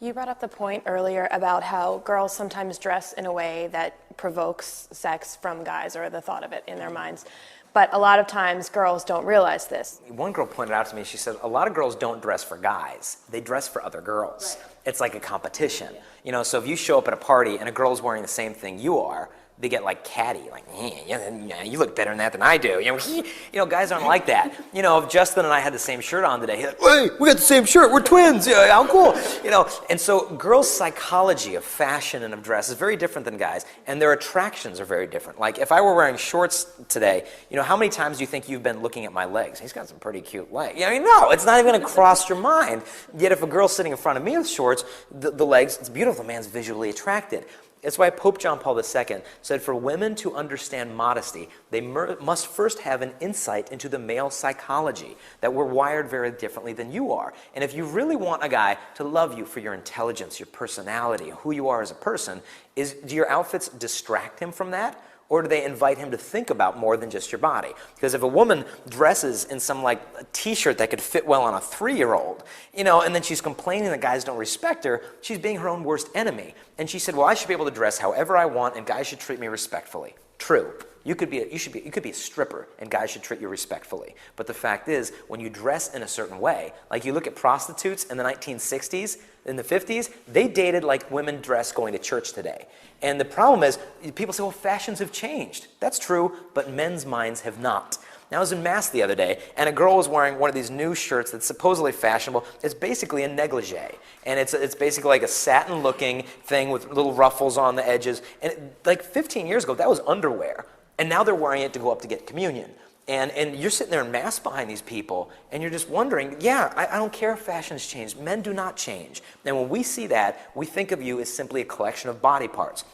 You brought up the point earlier about how girls sometimes dress in a way that provokes sex from guys, or the thought of it in their minds. But a lot of times girls don't realize this. One girl pointed out to me, she said, a lot of girls don't dress for guys. They dress for other girls. Right. It's like a competition. Yeah. You know, so if you show up at a party and a girl's wearing the same thing you are, they get like catty, like, yeah, you look better than that than I do. You know, guys aren't like that. You know, if Justin and I had the same shirt on today, he's like, hey, we got the same shirt, we're twins, yeah, how cool. You know, and so girls' psychology of fashion and of dress is very different than guys, and their attractions are very different. Like, if I were wearing shorts today, you know, how many times do you think you've been looking at my legs? He's got some pretty cute legs. You know, I mean, no, it's not even gonna cross your mind. Yet if a girl's sitting in front of me with shorts, the legs, it's beautiful, the man's visually attracted. It's why Pope John Paul II said for women to understand modesty, they must first have an insight into the male psychology, that we're wired very differently than you are. And if you really want a guy to love you for your intelligence, your personality, who you are as a person, do your outfits distract him from that? Or do they invite him to think about more than just your body? Because if a woman dresses in some like a t-shirt that could fit well on a 3-year-old, you know, and then she's complaining that guys don't respect her, she's being her own worst enemy. And she said, well, I should be able to dress however I want and guys should treat me respectfully. True. You could be a stripper and guys should treat you respectfully. But the fact is, when you dress in a certain way, like you look at prostitutes in the 1960s, in the 50s, they dated like women dress going to church today. And the problem is, people say, well, fashions have changed. That's true, but men's minds have not. Now, I was in Mass the other day, and a girl was wearing one of these new shirts that's supposedly fashionable. It's basically a negligee, and it's basically like a satin-looking thing with little ruffles on the edges. And like 15 years ago, that was underwear, and now they're wearing it to go up to get communion. And you're sitting there in Mass behind these people, and you're just wondering, yeah, I don't care if fashion's changed. Men do not change. And when we see that, we think of you as simply a collection of body parts.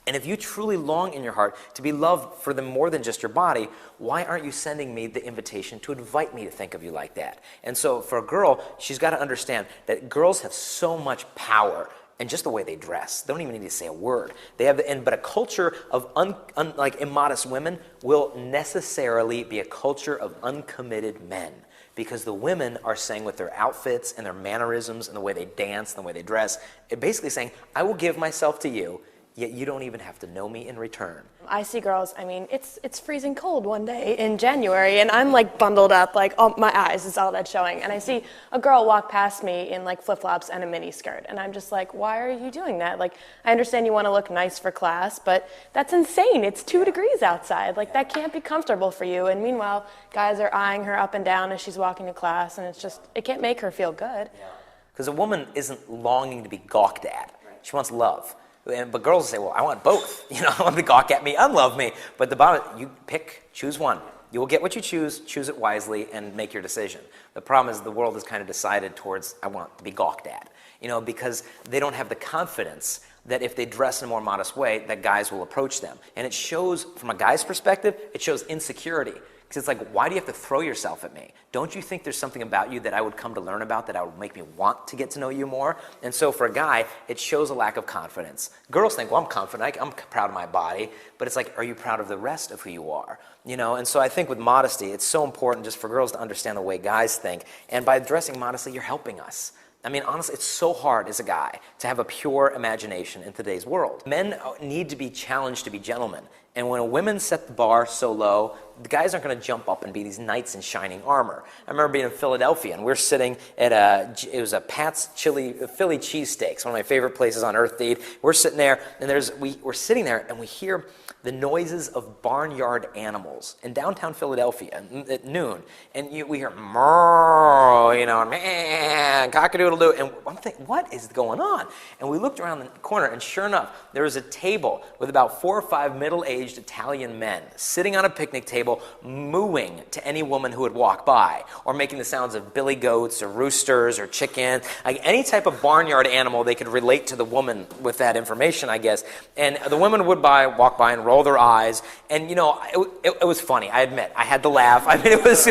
And if you truly long in your heart to be loved for them more than just your body, why aren't you sending me the invitation to invite me to think of you like that? And so for a girl, she's got to understand that girls have so much power in just the way they dress. They don't even need to say a word. They have, but a culture of like immodest women will necessarily be a culture of uncommitted men. Because the women are saying with their outfits and their mannerisms and the way they dance and the way they dress, basically saying, I will give myself to you, yet you don't even have to know me in return. I see girls, I mean, it's freezing cold one day in January, and I'm like bundled up, like, oh, my eyes is all that's showing. And I see a girl walk past me in like flip-flops and a mini skirt, and I'm just like, why are you doing that? Like, I understand you want to look nice for class, but that's insane. It's 2 degrees outside. Like, that can't be comfortable for you. And meanwhile, guys are eyeing her up and down as she's walking to class, and it's just, it can't make her feel good. Because a woman isn't longing to be gawked at. She wants love. But girls say, well, I want both. You know, I want to gawk at me, unlove me. But the bottom, you pick, choose one. You will get what you choose it wisely, and make your decision. The problem is the world has kind of decided towards, I want to be gawked at. You know, because they don't have the confidence that if they dress in a more modest way, that guys will approach them. And it shows, from a guy's perspective, it shows insecurity. Because it's like, why do you have to throw yourself at me? Don't you think there's something about you that I would come to learn about, that I would make me want to get to know you more? And so for a guy, it shows a lack of confidence. Girls think, well, I'm confident, I'm proud of my body. But it's like, are you proud of the rest of who you are? You know, and so I think with modesty, it's so important just for girls to understand the way guys think. And by dressing modestly, you're helping us. I mean, honestly, it's so hard as a guy to have a pure imagination in today's world. Men need to be challenged to be gentlemen. And when women set the bar so low, the guys aren't going to jump up and be these knights in shining armor. I remember being in Philadelphia, and we're sitting at it was a Pat's Philly cheesesteaks, one of my favorite places on earth to eat. We're sitting there, and we're sitting there, and we hear the noises of barnyard animals in downtown Philadelphia at noon. And we hear, you know, man, cock-a-doodle-doo. And I'm thinking, what is going on? And we looked around the corner, and sure enough, there was a table with about 4 or 5 middle-aged Italian men sitting on a picnic table, mooing to any woman who would walk by, or making the sounds of billy goats or roosters or chickens, like any type of barnyard animal. They could relate to the woman with that information, I guess. And the women would walk by and roll their eyes, and you know, it was funny. I admit, I had to laugh. I mean, it was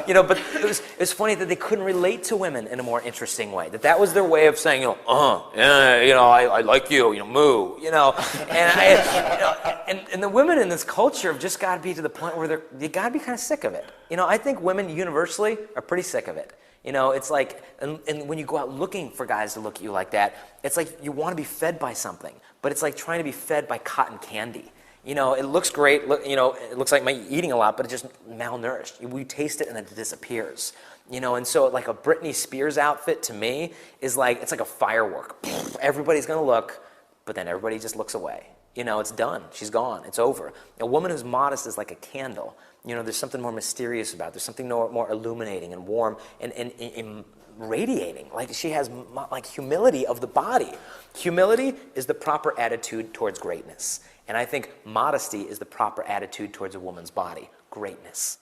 you know, but it was funny that they couldn't relate to women in a more interesting way. That was their way of saying, you know, you know, I like you, you know, moo, you know, and the women in this culture have just got to be to the point where you got to be kind of sick of it. You know, I think women universally are pretty sick of it. You know, it's like, and when you go out looking for guys to look at you like that, it's like you want to be fed by something, but it's like trying to be fed by cotton candy. You know, it looks great, you know, it looks like I'm eating a lot, but it's just malnourished. We taste it and then it disappears. You know, and so like a Britney Spears outfit to me is like, it's like a firework. Everybody's gonna look, but then everybody just looks away. You know, it's done. She's gone. It's over. A woman who's modest is like a candle. You know, there's something more mysterious about it. There's something more illuminating and warm and radiating. Like she has like humility of the body. Humility is the proper attitude towards greatness. And I think modesty is the proper attitude towards a woman's body. Greatness.